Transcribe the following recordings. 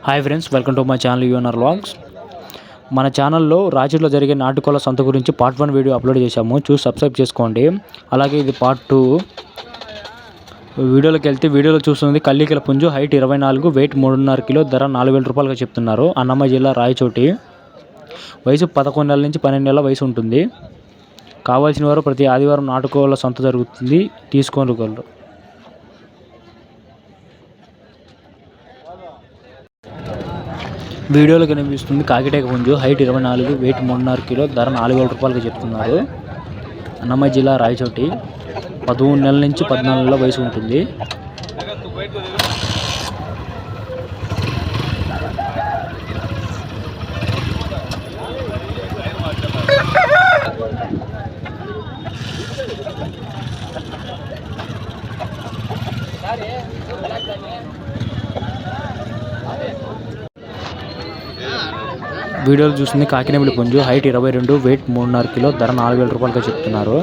Hi friends, welcome to my channel UNR vlogs. మన ఛానల్లో రాజీలో జరిగే నాటుకోళ్ల సంత గురించి పార్ట్ 1 వీడియో అప్లోడ్ చేశాము, చూసి సబ్స్క్రైబ్ చేసుకోండి. అలాగే ఇది పార్ట్ 2. వీడియోలోకి వెళ్తే వీడియోలో చూస్తుంది కల్లికల పుంజు, హైట్ 24, వెయిట్ 3.5 కిలో, ధర 4,000 రూపాయలుగా చెప్తున్నారు. అన్నమయ్య జిల్లా రాయచోటి. వయసు 11 నెలల నుంచి 12 నెలల వయసు ఉంటుంది. కావాల్సిన వారు ప్రతి ఆదివారం నాటుకోళ్ల సంత జరుగుతుంది, తీసుకోగలరు. వీడియోలో కనిపిస్తుంది కాకిటేక పుంజు, హైట్ 24, వెయిట్ 3.5 కిలో, ధర 4,000 రూపాయలుగా చెప్తున్నారు. అన్నమయ్య జిల్లా రాయచోటి. 13 నెలల నుంచి 14 నెలల వయసు ఉంటుంది. వీడియోలో చూస్తుంది కాకినేమిలి పుంజు, హైట్ 22, వెయిట్ 3.5 కిలో, ధర 4,000 రూపాయలుగా చెప్తున్నారు.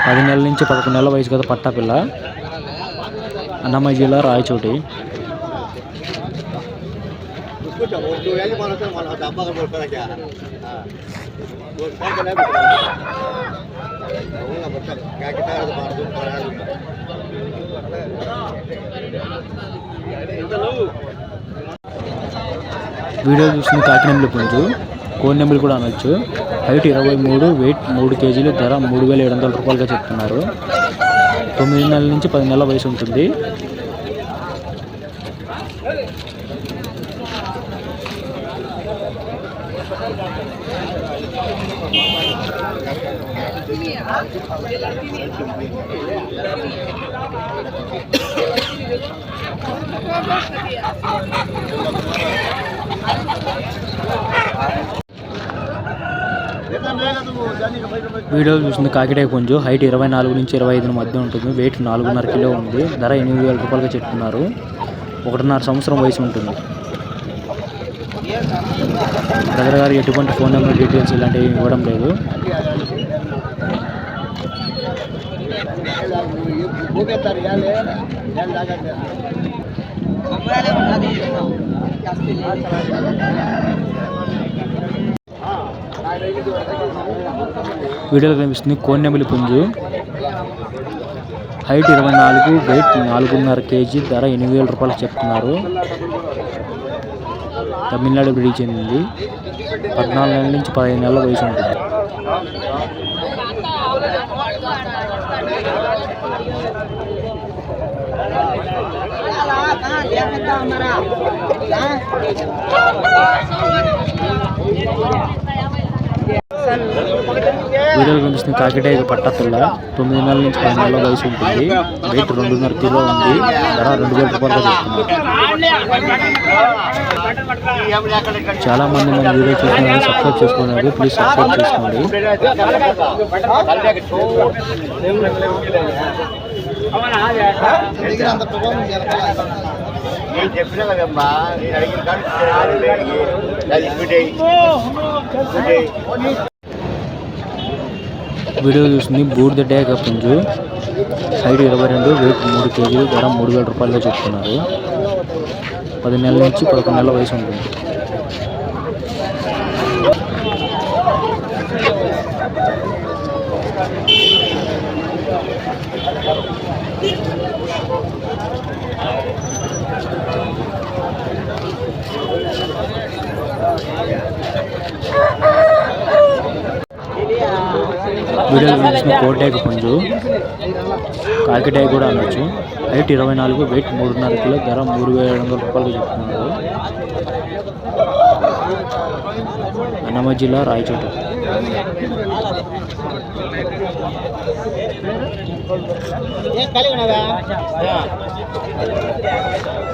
10 నెలల నుంచి 11 నెలల వయసు కదా పట్టా పిల్ల. అన్నమయ్య జిల్లా రాయచోటి. వీడియో చూస్తుంది కాకినేమిలి పుంజు, కోన్నెమిలి కూడా అనొచ్చు. హైట్ 23, వెయిట్ 3 కేజీలు, ధర 3,700 రూపాయలుగా చెప్తున్నారు. 9 నెలల నుంచి 10 నెలల వయసు ఉంటుంది. వీడియో చూస్తుంది కాకిటేక పుంజు, హైట్ 24 నుంచి 25 మధ్య ఉంటుంది. వెయిట్ 4.5 కిలో ఉంది. ధర 8,000 రూపాయలుగా చెప్తున్నారు. 1.5 సంవత్సరం వయసు ఉంటుంది. బ్రదర్ గారు ఎటువంటి ఫోన్ నెంబర్ డీటెయిల్స్ ఇలాంటివి ఇవ్వడం లేదు. వీడియోలో కనిపిస్తుంది కోన్నెమిలి పుంజు, హైట్ 24, వెయిట్ 4.5 కేజీ, ధర 8,000 రూపాయలు చెప్తున్నారు. తమిళనాడు బ్రీడ్ చెందింది. 14 నెలల నుంచి 15 నెలల వయసు ఉంటుంది. వీడియోలో కనిపిస్తుంది కాకిటేక పట్టపిల్ల, 9 నెలల నుంచి 10 నెలల వయసు ఉంటుంది. వెయిట్ 2.5 కిలో ఉంది. ధర 2,000 రూపాయలుగా చెప్తున్నారు. చాలా మంది మన వీడియో చూస్తున్నారు, సబ్స్క్రైబ్ చేసుకోండి. ప్లీజ్ సబ్స్క్రైబ్ చేసుకోండి. వీడియో చూస్తుంది బూడిద డేగ పుంజు, హైట్ 22, వెయిట్ 3 కేజీలు, ధర 3,000 రూపాయలుగా చెప్తున్నారు. 10 నెలల నుంచి 11 నెలల వయసు ఉంటుంది. వీడియోలో చూసిన కోటేక పుంజు, కాకిటేక కూడా అనొచ్చు. హైట్ 24, వెయిట్ 3.5 కిలో, ధర 3,700 రూపాయలు చెప్తున్నారు. అన్నమయ్య జిల్లా రాయచోటి.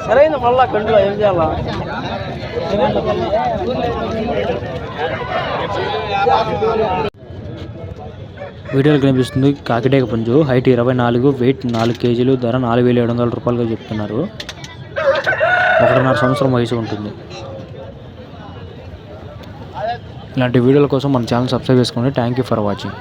సరైన మళ్ళా కంట్లో ఏం చేయాలా? వీడియోలో కనిపిస్తుంది కాకిటేక పుంజు, హైట్ 24, వెయిట్ 4 కేజీలు, ధర 4,700 రూపాయలుగా చెప్తున్నారు. 1.5 సంవత్సరం వయసు ఉంటుంది. ఇలాంటి వీడియోల కోసం మన ఛానల్ సబ్స్క్రైబ్ చేసుకోండి. Thank you for watching.